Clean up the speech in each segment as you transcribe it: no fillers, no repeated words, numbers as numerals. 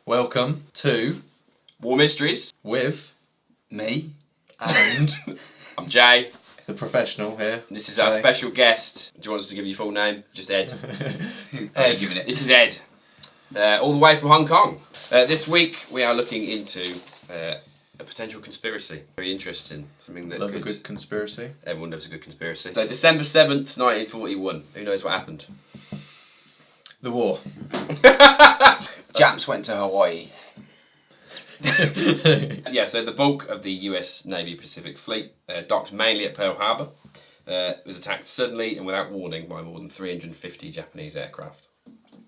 Welcome to War Mysteries with Me. and I'm Jay. the professional here. This is our Jay. special guest. Do you want us to give you your full name? Just Ed. Ed. Giving it. This is Ed. All the way from Hong Kong. This week we are looking into a potential conspiracy. Very interesting. Something that Love a good conspiracy. everyone loves a good conspiracy. So December 7th, 1941. Who knows what happened? The war. Japs went to Hawaii. Yeah, so the bulk of the US Navy Pacific Fleet docked mainly at Pearl Harbor. It was attacked suddenly and without warning by more than 350 Japanese aircraft.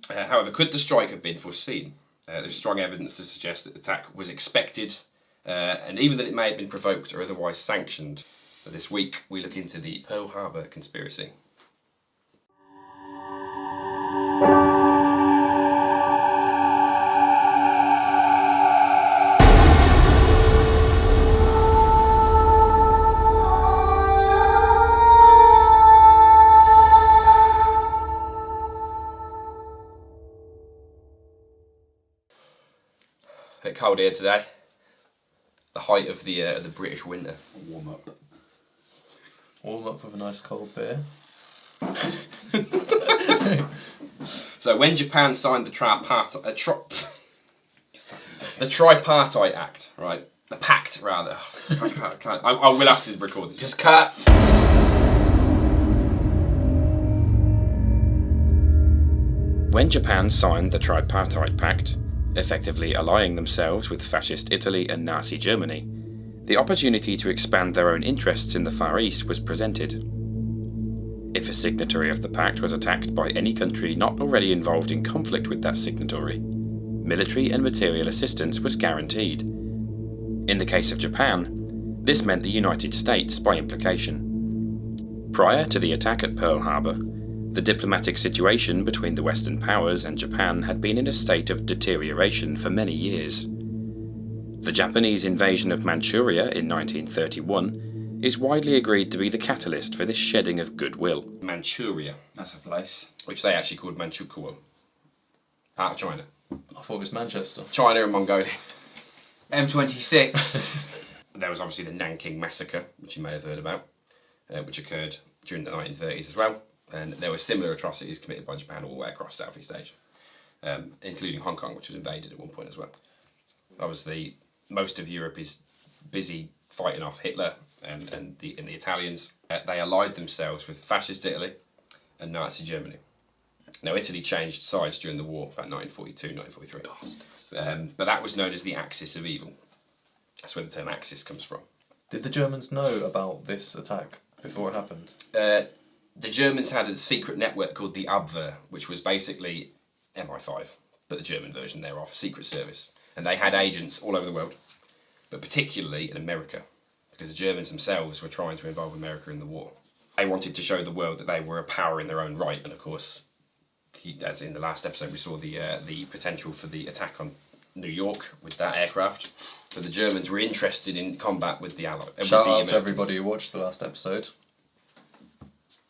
However, could the strike have been foreseen? There's strong evidence to suggest that the attack was expected, and even that it may have been provoked or otherwise sanctioned. But this week we look into the Pearl Harbor conspiracy. A bit cold here today. The height of the British winter. Warm up. Warm up with a nice cold beer. So when Japan signed the Tripartite Act, right? The pact, rather. I will have to record this. Just cut. When Japan signed the Tripartite Pact, effectively allying themselves with fascist Italy and Nazi Germany, the opportunity to expand their own interests in the Far East was presented. If a signatory of the pact was attacked by any country not already involved in conflict with that signatory, military and material assistance was guaranteed. In the case of Japan, this meant the United States by implication. Prior to the attack at Pearl Harbor, the diplomatic situation between the Western powers and Japan had been in a state of deterioration for many years. The Japanese invasion of Manchuria in 1931 is widely agreed to be the catalyst for this shedding of goodwill. Manchuria, That's a place. which they actually called Manchukuo, part of China. I thought it was Manchester. China and Mongolia. M26. There was obviously the Nanking Massacre, which you may have heard about, which occurred during the 1930s as well. And there were similar atrocities committed by Japan all the way across Southeast Asia, including Hong Kong, which was invaded at one point as well. Obviously, most of Europe is busy fighting off Hitler and the Italians. They allied themselves with fascist Italy and Nazi Germany. Now, Italy changed sides during the war, about 1942, 1943. But that was known as the Axis of Evil. That's where the term Axis comes from. Did the Germans know about this attack before it happened? The Germans had a secret network called the Abwehr, which was basically MI5, but the German version thereof, Secret Service. And they had agents all over the world, but particularly in America, because the Germans themselves were trying to involve America in the war. They wanted to show the world that they were a power in their own right, and of course, as in the last episode, we saw the potential for the attack on New York with that aircraft. So the Germans were interested in combat with the Allies. Shout out to everybody who watched the last episode.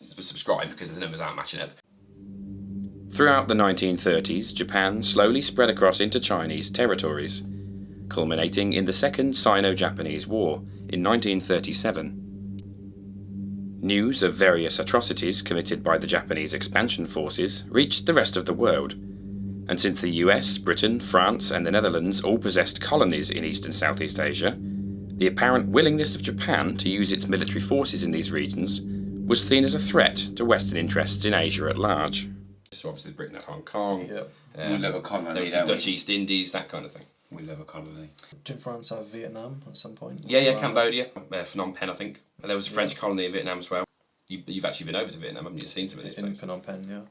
Subscribe because the numbers aren't matching up. Throughout the 1930s, Japan slowly spread across into Chinese territories, culminating in the Second Sino-Japanese War in 1937. News of various atrocities committed by the Japanese expansion forces reached the rest of the world, and since the US, Britain, France and the Netherlands all possessed colonies in East and Southeast Asia, the apparent willingness of Japan to use its military forces in these regions was seen as a threat to Western interests in Asia at large. So obviously Britain had Hong Kong, Yep. We love a colony, there was the don't Dutch we? East Indies, that kind of thing. We love a colony. Didn't France have Vietnam at some point? Yeah, Cambodia, Phnom Penh I think. And there was a French colony in Vietnam as well. You've actually been over to Vietnam, haven't you? Seen some of these In places? Phnom Penh, yeah.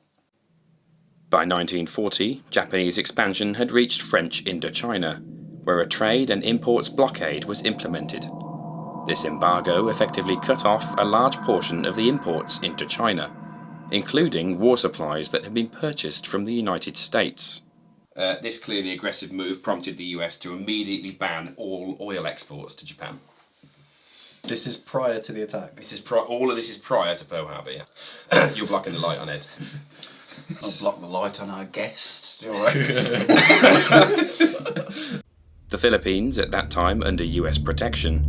By 1940, Japanese expansion had reached French Indochina, where a trade and imports blockade was implemented. This embargo effectively cut off a large portion of the imports into China, including war supplies that had been purchased from the United States. This clearly aggressive move prompted the US to immediately ban all oil exports to Japan. This is prior to the attack. This is all of this is prior to Pearl Harbor. Yeah, you're blocking the light on Ed. I'll block the light on our guests. All right. The Philippines, at that time under US protection,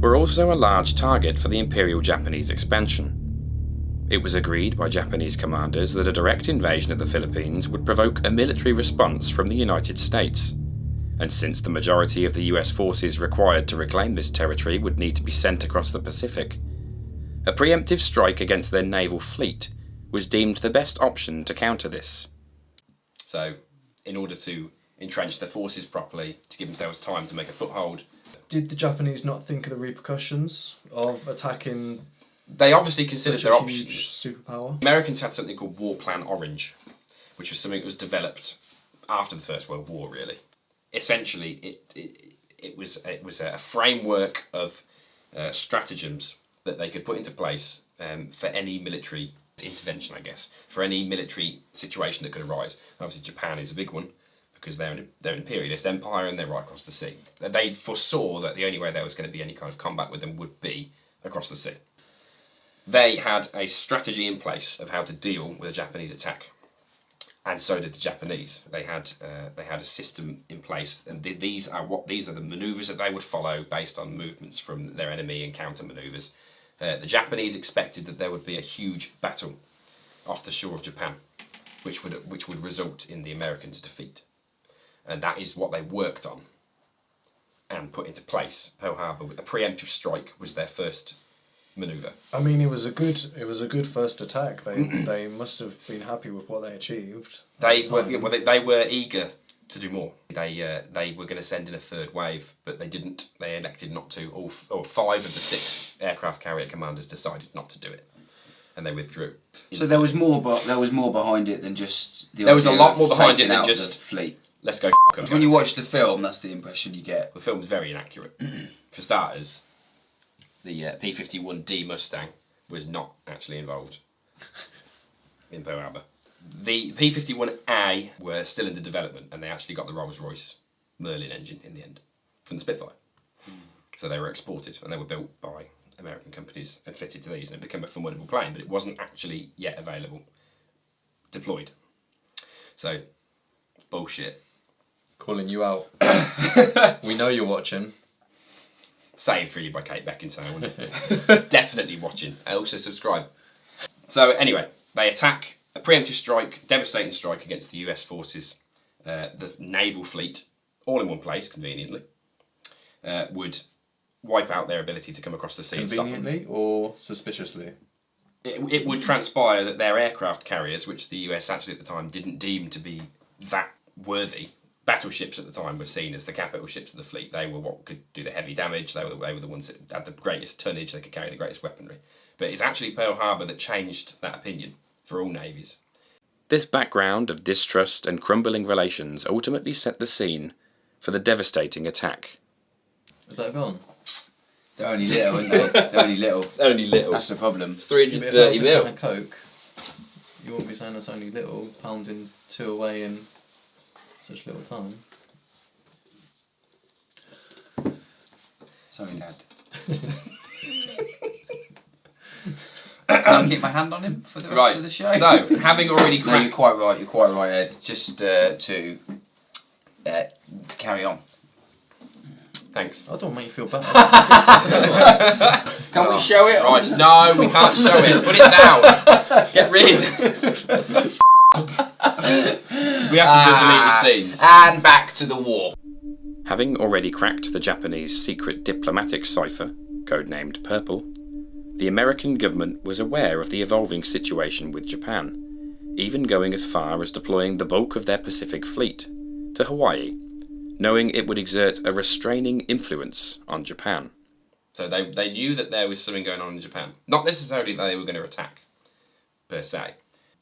were also a large target for the Imperial Japanese expansion. It was agreed by Japanese commanders that a direct invasion of the Philippines would provoke a military response from the United States, and since the majority of the US forces required to reclaim this territory would need to be sent across the Pacific, a preemptive strike against their naval fleet was deemed the best option to counter this. So, in order to entrench their forces properly, to give themselves time to make a foothold. Did the Japanese not think of the repercussions of attacking? They obviously considered their options. Superpower. Americans had something called War Plan Orange, which was something that was developed after the First World War, really. Essentially, it was a framework of stratagems that they could put into place for any military intervention, I guess, for any military situation that could arise. Obviously, Japan is a big one, because they're an imperialist empire and they're right across the sea. They foresaw that the only way there was going to be any kind of combat with them would be across the sea. They had a strategy in place of how to deal with a Japanese attack, and so did the Japanese. They had a system in place, and these are the manoeuvres that they would follow based on movements from their enemy and counter manoeuvres. The Japanese expected that there would be a huge battle off the shore of Japan, which would result in the Americans' defeat. And that is what they worked on and put into place. Pearl Harbor, a preemptive strike, was their first manoeuvre. I mean, it was a good first attack. They must have been happy with what they achieved. They were eager to do more. They were going to send in a third wave, but they didn't. They elected not to. All 5 of the 6 aircraft carrier commanders decided not to do it, and they withdrew. So there was more behind it than just the. There was a idea lot of more behind it taking than out just the fleet. Let's go. When you watch the film, that's the impression you get. The film's very inaccurate. For starters, the P-51D Mustang was not actually involved in Pearl Harbor. The P-51A were still under development, and they actually got the Rolls-Royce Merlin engine in the end from the Spitfire. So they were exported, and they were built by American companies and fitted to these, and it became a formidable plane, but it wasn't actually yet available, deployed. So, bullshit. Calling you out. We know you're watching. Saved really by Kate Beckinsale, wasn't it? Definitely watching. I also subscribe. So anyway, they attack, a preemptive strike, devastating strike against the US forces. The naval fleet, all in one place, conveniently, would wipe out their ability to come across the sea. Conveniently or suspiciously? It would transpire that their aircraft carriers, which the US actually at the time didn't deem to be that worthy, battleships at the time were seen as the capital ships of the fleet. They were what could do the heavy damage. They were the ones that had the greatest tonnage. They could carry the greatest weaponry. But it's actually Pearl Harbor that changed that opinion for all navies. This background of distrust and crumbling relations ultimately set the scene for the devastating attack. Is that gone? They're only little, aren't they? They're only little. Only little. That's the problem. It's 330 mil. A Coke, you won't be saying that's only little, pounding 2 away in such little time. Sorry, Dad. Can I keep my hand on him for the rest of the show? So, having already No, you're quite right, Ed. Just to carry on. Thanks. I don't want to make you feel bad. Can we show it? Right, no, we can't show it. Put it down. Get rid. We have to do deleted scenes. And back to the war. Having already cracked the Japanese secret diplomatic cipher, codenamed Purple, the American government was aware of the evolving situation with Japan, even going as far as deploying the bulk of their Pacific fleet to Hawaii, knowing it would exert a restraining influence on Japan. So they knew that there was something going on in Japan. Not necessarily that they were going to attack, per se,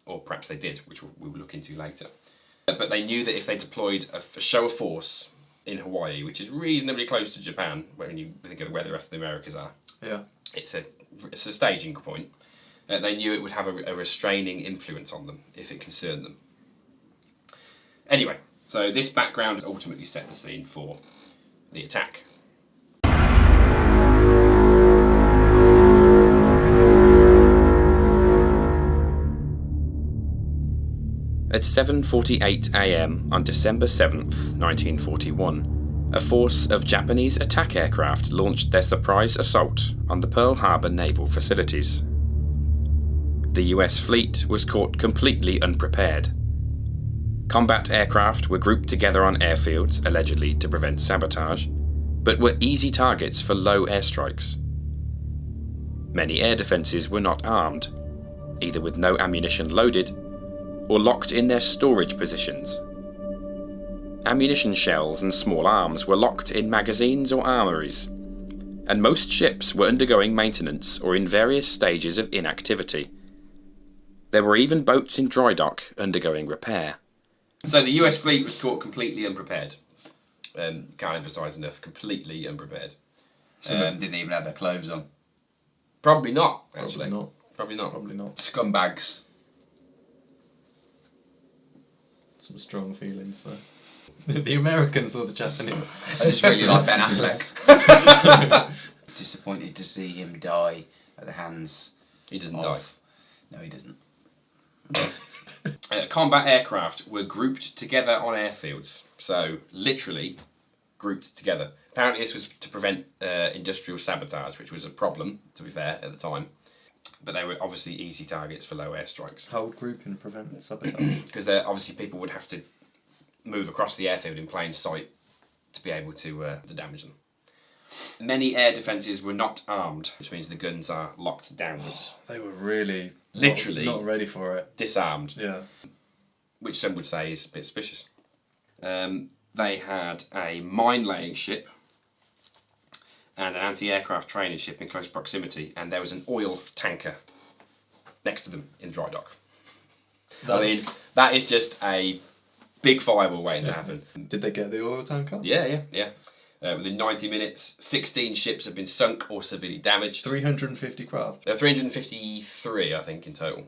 or perhaps they did, which we will look into later. But they knew that if they deployed a show of force in Hawaii, which is reasonably close to Japan, when you think of where the rest of the Americas are, Yeah. it's a staging point. They knew it would have a restraining influence on them if it concerned them. Anyway, so this background ultimately set the scene for the attack. At 7:48 a.m. on December 7th, 1941, a force of Japanese attack aircraft launched their surprise assault on the Pearl Harbor naval facilities. The US fleet was caught completely unprepared. Combat aircraft were grouped together on airfields, allegedly to prevent sabotage, but were easy targets for low airstrikes. Many air defences were not armed, either with no ammunition loaded or locked in their storage positions. Ammunition shells and small arms were locked in magazines or armories, and most ships were undergoing maintenance or in various stages of inactivity. There were even boats in dry dock undergoing repair. So the US fleet was caught completely unprepared. Can't emphasise enough, completely unprepared. Some of them didn't even have their clothes on. Probably not, actually. Probably not. Scumbags. Some strong feelings there. The Americans or the Japanese? I just really like Ben Affleck. Disappointed to see him die at the hands. He doesn't of... No, he doesn't. Combat aircraft were grouped together on airfields. So, literally, grouped together. Apparently this was to prevent industrial sabotage, which was a problem, to be fair, at the time. But they were obviously easy targets for low airstrikes. How would grouping prevent sabotage? Because obviously people would have to move across the airfield in plain sight to be able to damage them. Many air defences were not armed, which means the guns are locked downwards. They were really literally not ready for it. Disarmed. Yeah. Which some would say is a bit suspicious. They had a mine-laying ship and an anti-aircraft training ship in close proximity, and there was an oil tanker next to them in dry dock. I mean, that is just a big fireball waiting to happen. Did they get the oil tanker? Yeah. Within 90 minutes, 16 ships have been sunk or severely damaged. 350 craft? There are 353, I think, in total,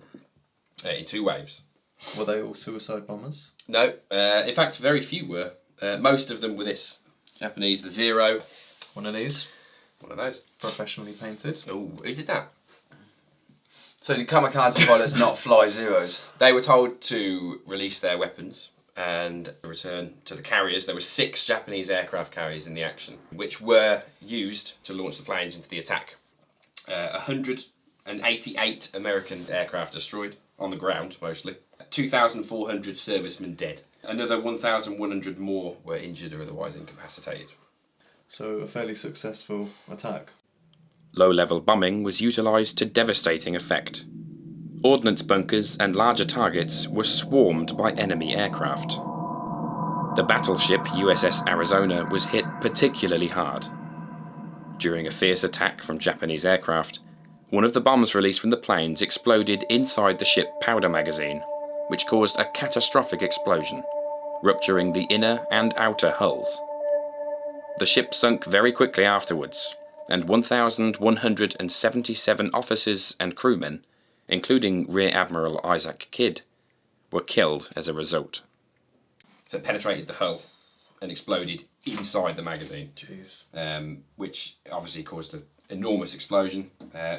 in 2 waves. Were they all suicide bombers? No, in fact, very few were. Most of them were this. Japanese, the Zero. One of these? One of those. Professionally painted. Oh, who did that? So did kamikaze pilots not fly Zeros? They were told to release their weapons and return to the carriers. There were 6 Japanese aircraft carriers in the action, which were used to launch the planes into the attack. 188 American aircraft destroyed, on the ground mostly. 2,400 servicemen dead. Another 1,100 more were injured or otherwise incapacitated. So a fairly successful attack. Low-level bombing was utilised to devastating effect. Ordnance bunkers and larger targets were swarmed by enemy aircraft. The battleship USS Arizona was hit particularly hard. During a fierce attack from Japanese aircraft, one of the bombs released from the planes exploded inside the ship powder magazine, which caused a catastrophic explosion, rupturing the inner and outer hulls. The ship sunk very quickly afterwards, and 1,177 officers and crewmen, including Rear Admiral Isaac Kidd, were killed as a result. So it penetrated the hull and exploded inside the magazine. Jeez. Which obviously caused an enormous explosion,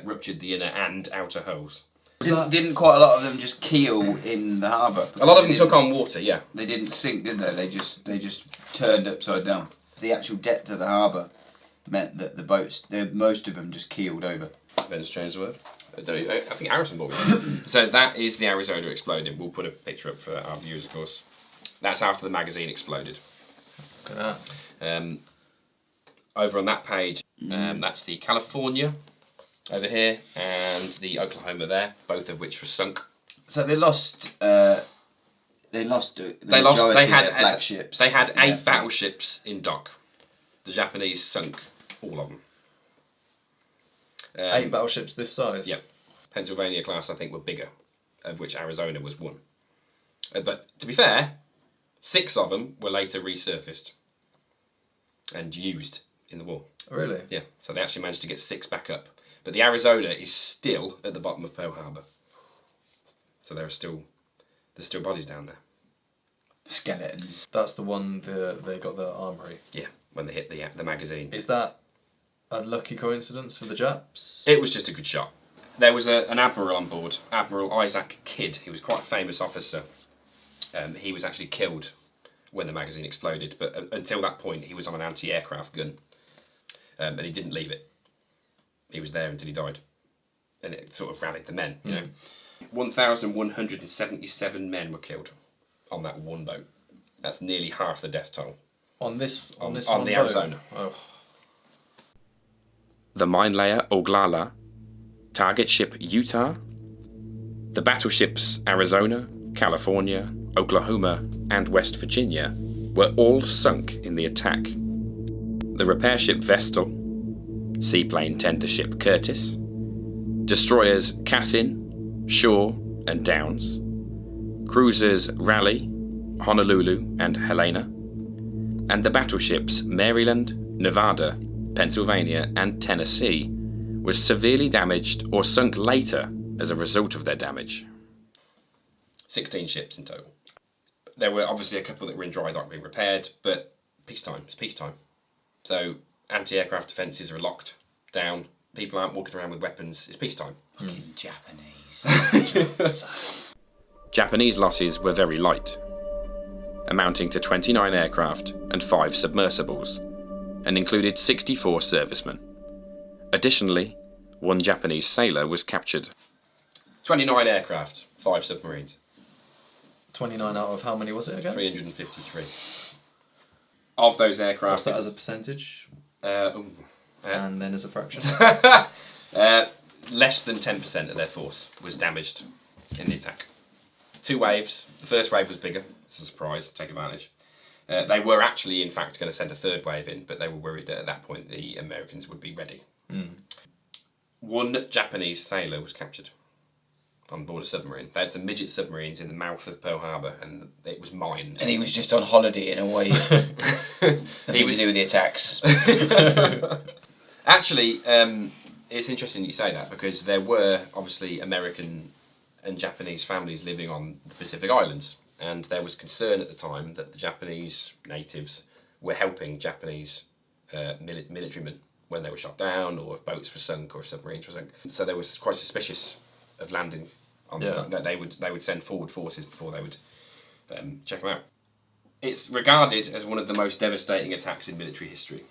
ruptured the inner and outer hulls. Didn't quite a lot of them just keel in the harbour? A lot of them took on water, yeah. They didn't sink, did they? They just turned upside down. The actual depth of the harbour meant that the boats, most of them just keeled over. Ben's changed the word. I think Harrison bought it. So that is the Arizona exploding. We'll put a picture up for our viewers, of course. That's after the magazine exploded. Look at that. Over on that page, that's the California over here and the Oklahoma there, both of which were sunk. So they lost. They had their flagships. They had 8 battleships in dock. The Japanese sunk all of them. 8 battleships this size? Yep. Pennsylvania class, I think, were bigger, of which Arizona was 1. But to be fair, 6 of them were later resurfaced and used in the war. Really? Yeah. So they actually managed to get 6 back up. But the Arizona is still at the bottom of Pearl Harbor. So there's still bodies down there. Skeletons. That's the one they got the armoury. Yeah, when they hit the magazine. Is that a lucky coincidence for the Japs? It was just a good shot. There was an admiral on board, Admiral Isaac Kidd. He was quite a famous officer. He was actually killed when the magazine exploded. But until that point, he was on an anti-aircraft gun, and he didn't leave it. He was there until he died, and it sort of rallied the men. You know, 1,177 men were killed on that one boat. That's nearly half the death toll. On this On one the boat? Arizona. Oh. The mine layer Oglala, target ship Utah, the battleships Arizona, California, Oklahoma, and West Virginia were all sunk in the attack. The repair ship Vestal, seaplane tender ship Curtis, destroyers Cassin, Shaw, and Downs, cruisers Raleigh, Honolulu, and Helena, and the battleships Maryland, Nevada, Pennsylvania, and Tennessee was severely damaged or sunk later as a result of their damage. 16 ships in total. There were obviously a couple that were in dry dock being repaired, but peacetime. It's peacetime. So anti-aircraft defences are locked down. People aren't walking around with weapons. It's peacetime. Fucking Japanese. Japanese losses were very light, amounting to 29 aircraft and 5 submersibles, and included 64 servicemen. Additionally, 1 Japanese sailor was captured. 29 aircraft, 5 submarines. 29 out of how many was it again? 353. Of those What's aircraft... that as a percentage? And then as a fraction? Less than 10% of their force was damaged in the attack. 2 waves. The first wave was bigger. It's a surprise to take advantage. They were actually, in fact, going to send a 3rd wave in, but they were worried that at that point the Americans would be ready. 1 Japanese sailor was captured on board a submarine. They had some midget submarines in the mouth of Pearl Harbor, and it was mined. And he was just on holiday in Hawaii. Nothing to do with the attacks. Actually, it's interesting you say that, because there were obviously American and Japanese families living on the Pacific Islands, and there was concern at the time that the Japanese natives were helping Japanese militarymen when they were shot down, or if boats were sunk, or if submarines were sunk. So they was quite suspicious of landing on that they would send forward forces before they would check them out. It's regarded as one of the most devastating attacks in military history.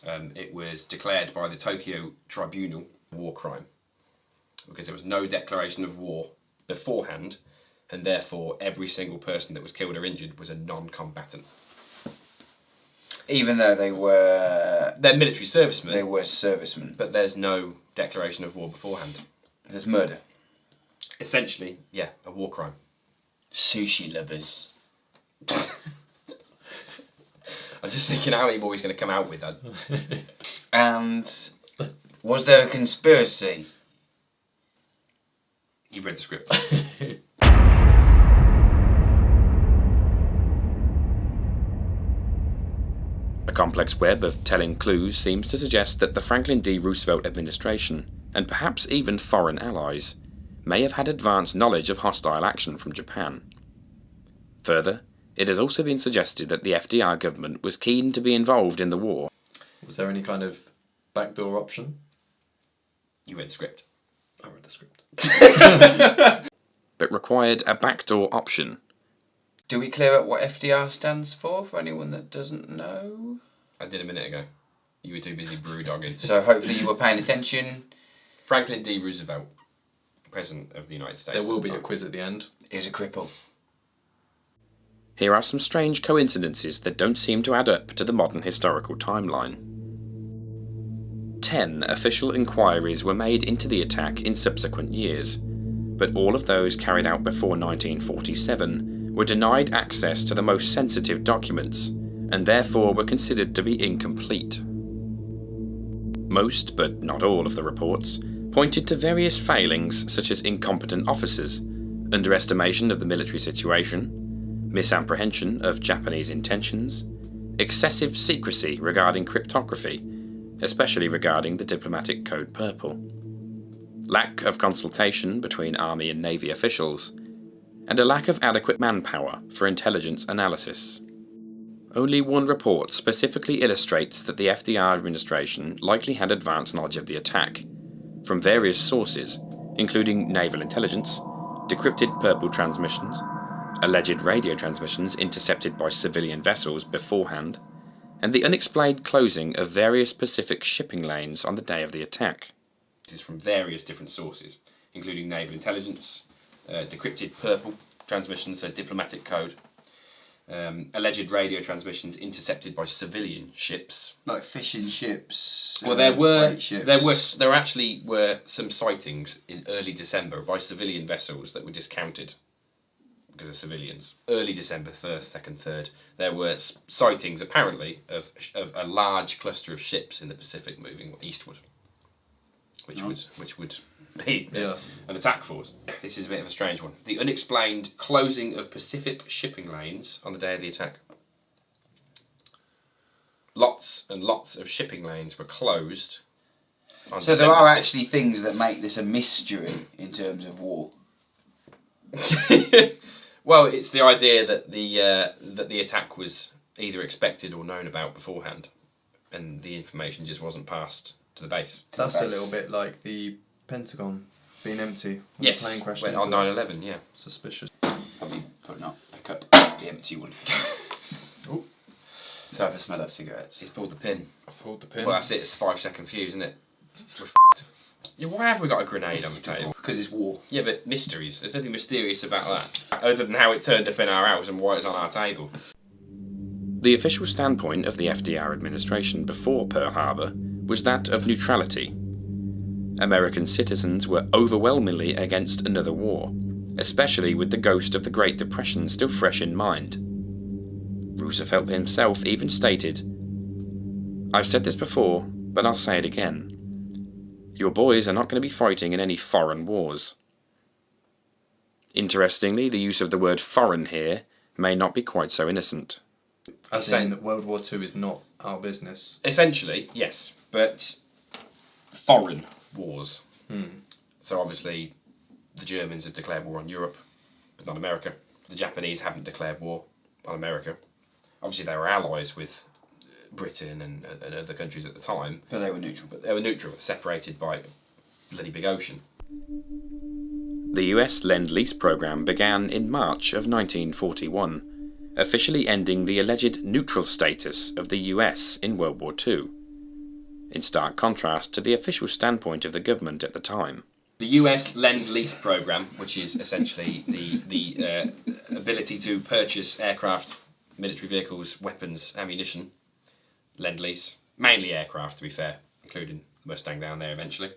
It was declared by the Tokyo Tribunal a war crime, because there was no declaration of war beforehand, and therefore every single person that was killed or injured was a non-combatant. Even though they were... They're military servicemen. They were servicemen. But there's no declaration of war beforehand. There's murder. Essentially, yeah, a war crime. Sushi lovers. I'm just thinking how many more he's going to come out with that. And was there a conspiracy? You've read the script. A complex web of telling clues seems to suggest that the Franklin D. Roosevelt administration, and perhaps even foreign allies, may have had advanced knowledge of hostile action from Japan. Further, it has also been suggested that the FDR government was keen to be involved in the war. Was there any kind of backdoor option? You read the script. I read the script. But required a backdoor option. Do we clear up what FDR stands for anyone that doesn't know? I did a minute ago. You were too busy brew-dogging. So hopefully you were paying attention. Franklin D. Roosevelt, President of the United States. There will be a quiz at the end. He was a cripple. Here are some strange coincidences that don't seem to add up to the modern historical timeline. 10 official inquiries were made into the attack in subsequent years, but all of those carried out before 1947 were denied access to the most sensitive documents, and therefore were considered to be incomplete. Most, but not all, of the reports pointed to various failings such as incompetent officers, underestimation of the military situation, misapprehension of Japanese intentions, excessive secrecy regarding cryptography, especially regarding the diplomatic code purple, lack of consultation between Army and Navy officials, and a lack of adequate manpower for intelligence analysis. Only one report specifically illustrates that the FDR administration likely had advanced knowledge of the attack, from various sources, including naval intelligence, decrypted purple transmissions, alleged radio transmissions intercepted by civilian vessels beforehand, and the unexplained closing of various Pacific shipping lanes on the day of the attack. This is from various different sources, including naval intelligence, decrypted purple transmissions, so diplomatic code, alleged radio transmissions intercepted by civilian ships. Like fishing ships. Well, freight ships. there actually were some sightings in early December by civilian vessels that were discounted because of civilians. Early December, 1st, 2nd, 3rd, there were sightings apparently of a large cluster of ships in the Pacific moving eastward, which would be an attack force. This is a bit of a strange one. The unexplained closing of Pacific shipping lanes on the day of the attack. Lots and lots of shipping lanes were closed. On So there December are 6th. actually things that make this a mystery in terms of war. Well, it's the idea that the attack was either expected or known about beforehand, and the information just wasn't passed to the base. That's a base. little bit like the Pentagon being empty. When Yes, the plane crashed when- into on it. 9/11, yeah. Suspicious. Probably not pick up the empty one. Oh, So have a smell of cigarettes. He's pulled the pin. I pulled the pin. Well, that's it. It's a 5-second fuse, isn't it? We're f***ed. Yeah, why have we got a grenade on the table? Because it's war. Yeah, but mysteries. There's nothing mysterious about that, other than how it turned up in our house and why it's on our table. The official standpoint of the FDR administration before Pearl Harbor was that of neutrality. American citizens were overwhelmingly against another war, especially with the ghost of the Great Depression still fresh in mind. Roosevelt himself even stated, "I've said this before, but I'll say it again. Your boys are not going to be fighting in any foreign wars." Interestingly, the use of the word foreign here may not be quite so innocent. As saying- in, World War II is not our business. Essentially, yes, but foreign wars. So obviously, the Germans have declared war on Europe, but not America. The Japanese haven't declared war on America. Obviously, they were allies with Britain and other countries at the time, But they were neutral. but they were neutral, separated by a bloody big ocean. The US Lendlease program began in March of 1941, officially ending the alleged neutral status of the US in World War II, in stark contrast to the official standpoint of the government at the time. The US Lend-Lease program, which is essentially the ability to purchase aircraft, military vehicles, weapons, ammunition, Lend-Lease, mainly aircraft to be fair, including the Mustang down there eventually,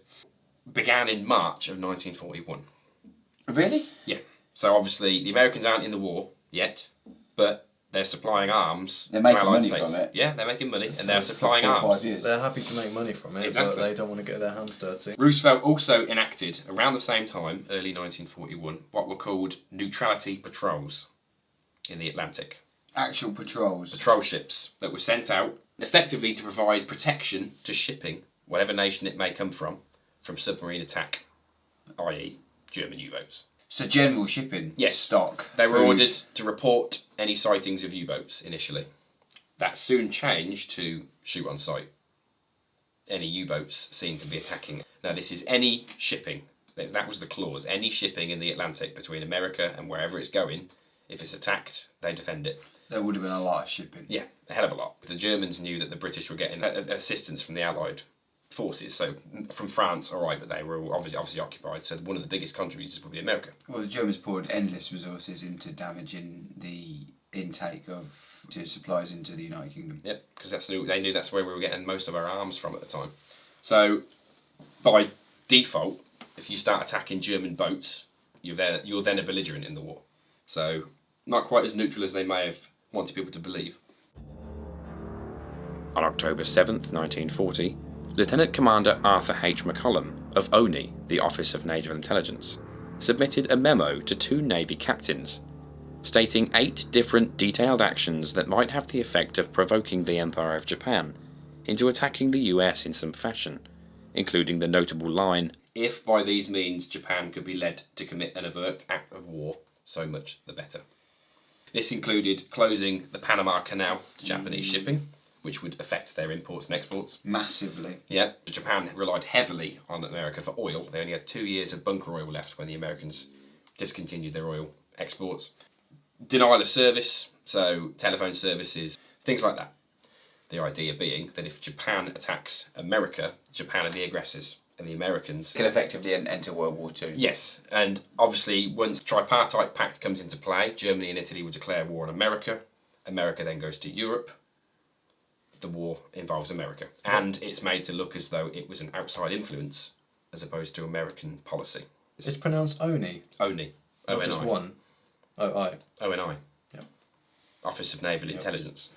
began in March of 1941. Really? Yeah. So obviously the Americans aren't in the war yet, but they're supplying arms. They're to making Allied money States. from it. Yeah, they're making money and they're For supplying 4 or 5 arms. years. They're happy to make money from it, Exactly. but they don't want to get their hands dirty. Roosevelt also enacted, around the same time, early 1941, what were called neutrality patrols in the Atlantic. Actual patrols. Patrol ships that were sent out effectively to provide protection to shipping, whatever nation it may come from submarine attack, i.e. German U-boats. So general shipping. Yes. Stock. They were food. ordered to report any sightings of U-boats initially. That soon changed to shoot on sight any U-boats seen to be attacking. Now this is any shipping. That was the clause. Any shipping in the Atlantic between America and wherever it's going, if it's attacked, they defend it. There would have been a lot of shipping. Yeah, a hell of a lot. The Germans knew that the British were getting assistance from the Allied forces. So from France, all right, but they were all obviously occupied. So one of the biggest contributors would be America. Well, the Germans poured endless resources into damaging the intake of supplies into the United Kingdom. Yep, because they knew that's where we were getting most of our arms from at the time. So by default, if you start attacking German boats, you're then a belligerent in the war. So not quite as neutral as they may have wanted people to believe. On October 7th, 1940, Lieutenant Commander Arthur H. McCollum of ONI, the Office of Naval Intelligence, submitted a memo to 2 Navy captains, stating 8 different detailed actions that might have the effect of provoking the Empire of Japan into attacking the US in some fashion, including the notable line, If by these means Japan could be led to commit an overt act of war, so much the better. This included closing the Panama Canal to Japanese shipping, which would affect their imports and exports. Massively. Yeah, Japan relied heavily on America for oil. They only had 2 years of bunker oil left when the Americans discontinued their oil exports. Denial of service, so telephone services, things like that. The idea being that if Japan attacks America, Japan are the aggressors, and the Americans Can effectively enter World War II. Yes, and obviously once the tripartite pact comes into play, Germany and Italy will declare war on America. America then goes to Europe. The war involves America. And it's made to look as though it was an outside influence as opposed to American policy. It's pronounced Oni, Only. not just one. O-I. ONI. Yeah. Office of Naval Intelligence.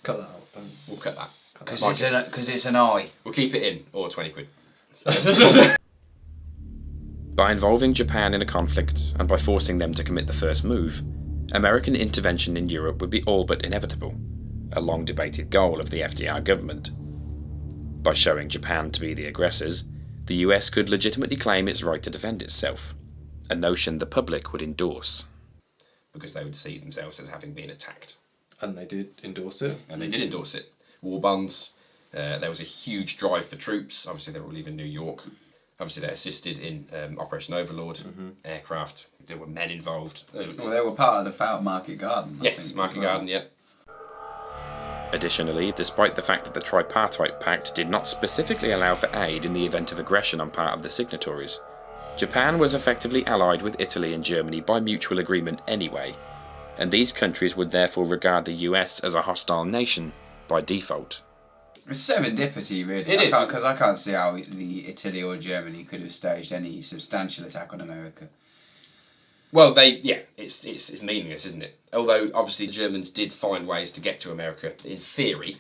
Cut that out, don't. We'll cut that. Because it's an eye. We'll keep it in, or 20 quid. By involving Japan in a conflict and by forcing them to commit the first move, American intervention in Europe would be all but inevitable, a long debated goal of the FDR government. By showing Japan to be the aggressors, the US could legitimately claim its right to defend itself, a notion the public would endorse. Because they would see themselves as having been attacked. And they did endorse it. And they did endorse it. War bonds. There was a huge drive for troops. Obviously, they were leaving New York. Obviously, they assisted in Operation Overlord, aircraft. There were men involved. Well, they were part of the Fout Market Garden. I Yes, think, Market as well. Garden, yeah. Additionally, despite the fact that the Tripartite Pact did not specifically allow for aid in the event of aggression on part of the signatories, Japan was effectively allied with Italy and Germany by mutual agreement anyway, and these countries would therefore regard the US as a hostile nation by default. It's serendipity, really. It is, Because I can't see how the Italy or Germany could have staged any substantial attack on America. Well, it's meaningless, isn't it? Although, obviously, the Germans did find ways to get to America, in theory.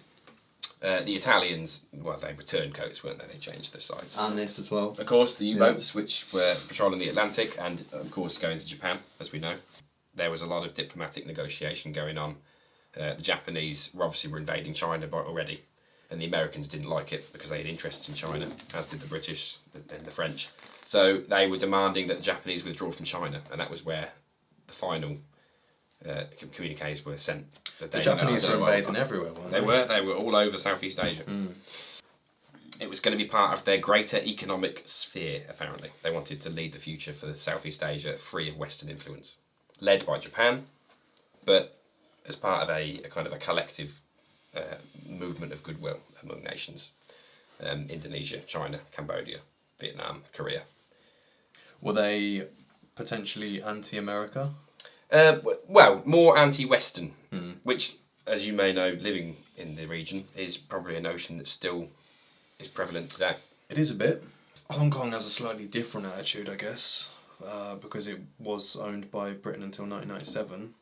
The Italians, well, they were turncoats, weren't they? They changed their sides. And this as well. Of course, the U-boats, which were patrolling the Atlantic, and, of course, going to Japan, as we know. There was a lot of diplomatic negotiation going on. The Japanese obviously were invading China already, and the Americans didn't like it because they had interests in China, as did the British and the French. So they were demanding that the Japanese withdraw from China, and that was where the final communiques were sent. The Japanese were invading everywhere, weren't they? They were all over Southeast Asia. It was going to be part of their greater economic sphere, apparently. They wanted to lead the future for Southeast Asia free of Western influence. Led by Japan, but as part of a kind of a collective movement of goodwill among nations. Indonesia, China, Cambodia, Vietnam, Korea. Were they potentially anti-America? Well, more anti-Western, which, as you may know, living in the region, is probably a notion that still is prevalent today. It is a bit. Hong Kong has a slightly different attitude, I guess, because it was owned by Britain until 1997.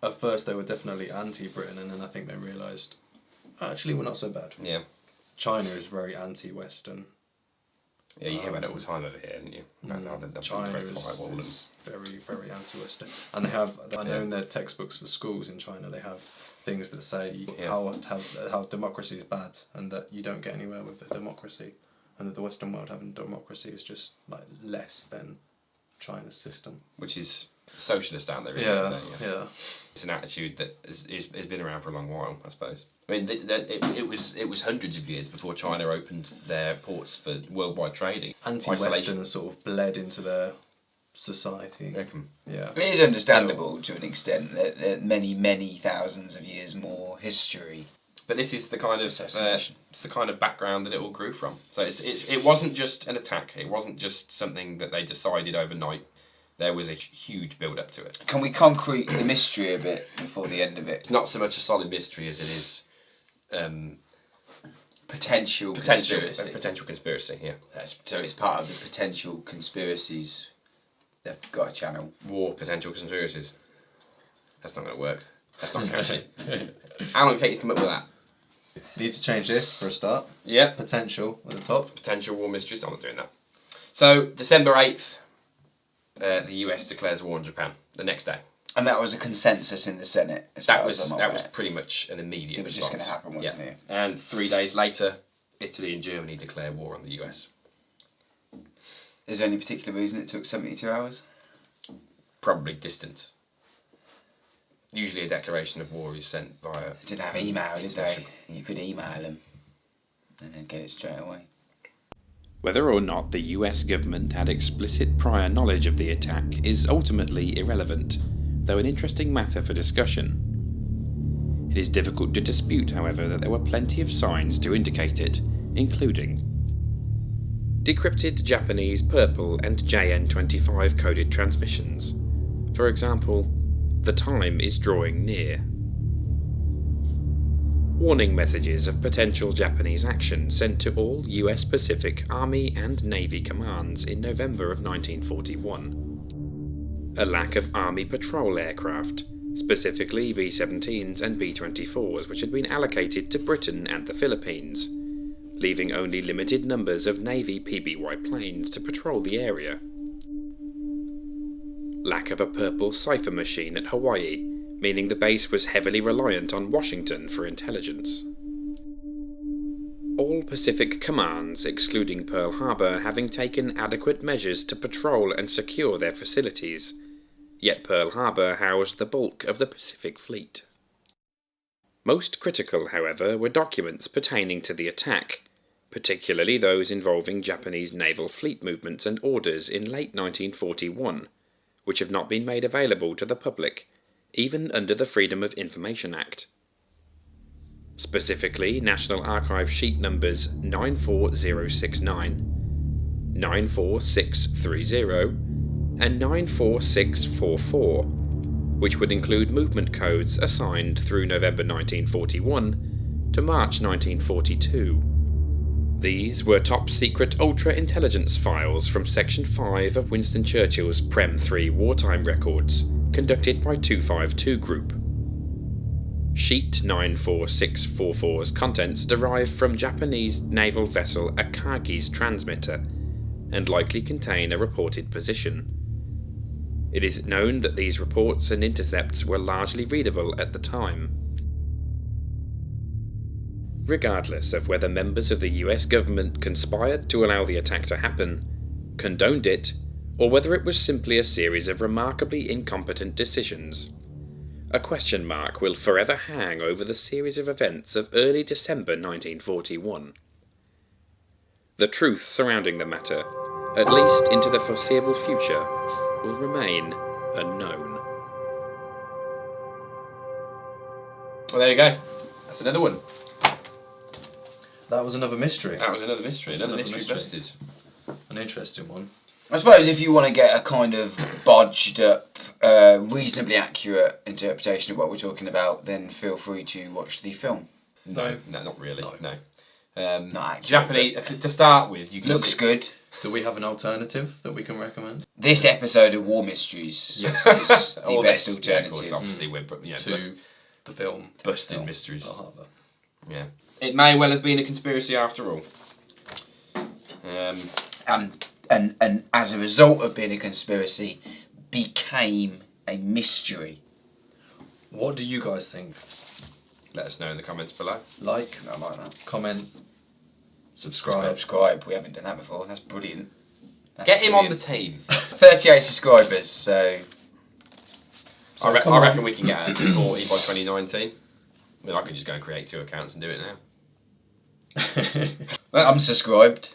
At first, they were definitely anti-Britain, and then I think they realised, actually, we're not so bad. Yeah. China is very anti-Western. Yeah, you hear about it all the time over here, don't you? China is very, very anti-Western. And they have, I know in their textbooks for schools in China, they have things that say how democracy is bad and that you don't get anywhere with a democracy, and that the Western world having democracy is just like less than China's system. Which is socialist out there. Yeah. It's an attitude that has been around for a long while, I suppose. I mean, it was hundreds of years before China opened their ports for worldwide trading. Anti-Western has sort of bled into their society. Yeah. It is understandable to an extent that many thousands of years more history. But this is the kind of it's the kind of background that it all grew from. So it wasn't just an attack. It wasn't just something that they decided overnight. There was a huge build up to it. Can we concrete the mystery a bit before the end of it? It's not so much a solid mystery as it is potential conspiracy. Potential conspiracy, yeah. So it's part of the potential conspiracies they've got a channel. War potential conspiracies. That's not going to work. That's not catchy. How long did it take you to come up with that? Need to change this for a start. Yeah. Potential at the top. Potential war mysteries. I'm not doing that. So December 8th, the US declares war on Japan. The next day. And that was a consensus in the Senate. That was pretty much an immediate It was response. just going to happen, wasn't it? And 3 days later, Italy and Germany declare war on the US. Is there any particular reason it took 72 hours? Probably distance. Usually a declaration of war is sent via... They didn't have email, did they? You could email them and then get it straight away. Whether or not the US government had explicit prior knowledge of the attack is ultimately irrelevant, though an interesting matter for discussion. It is difficult to dispute, however, that there were plenty of signs to indicate it, including decrypted Japanese purple and JN25 coded transmissions. For example, "The time is drawing near." Warning messages of potential Japanese action sent to all US Pacific Army and Navy commands in November of 1941. A lack of Army patrol aircraft, specifically B-17s and B-24s, which had been allocated to Britain and the Philippines, leaving only limited numbers of Navy PBY planes to patrol the area. Lack of a purple cipher machine at Hawaii, meaning the base was heavily reliant on Washington for intelligence. All Pacific commands, excluding Pearl Harbor, having taken adequate measures to patrol and secure their facilities, yet Pearl Harbor housed the bulk of the Pacific Fleet. Most critical, however, were documents pertaining to the attack, particularly those involving Japanese naval fleet movements and orders in late 1941, which have not been made available to the public, even under the Freedom of Information Act. Specifically, National Archive sheet numbers 94069, 94630, and 94644, which would include movement codes assigned through November 1941 to March 1942. These were top-secret ultra-intelligence files from Section 5 of Winston Churchill's Prem 3 wartime records, conducted by 252 Group. Sheet 94644's contents derive from Japanese naval vessel Akagi's transmitter, and likely contain a reported position. It is known that these reports and intercepts were largely readable at the time. Regardless of whether members of the US government conspired to allow the attack to happen, condoned it, or whether it was simply a series of remarkably incompetent decisions, a question mark will forever hang over the series of events of early December 1941. The truth surrounding the matter, at least into the foreseeable future, will remain unknown. Well, there you go. That's another one. That was another mystery. That was another mystery. Another mystery busted. An interesting one. I suppose if you want to get a kind of bodged up, reasonably accurate interpretation of what we're talking about, then feel free to watch the film. No, not really. No. Not accurate. Japanese, to start with, you can Looks see, good. Do we have an alternative that we can recommend? This episode of War Mysteries. Yes. Is the Or best this, alternative. Yeah, of course, obviously, we're To the film. busting mysteries. Pearl Harbor. Yeah. It may well have been a conspiracy after all. And as a result of being a conspiracy, became a mystery. What do you guys think? Let us know in the comments below. Like, I like that. comment, subscribe. Subscribe. We haven't done that before. That's brilliant. Get him on the team. 38 subscribers, so... I come reckon on. we can get it to 40 by 2019. I mean, I could just go and create 2 accounts and do it now. I'm subscribed.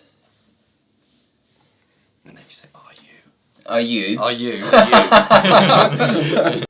And then you say, are you? Are you? Are you? Are you?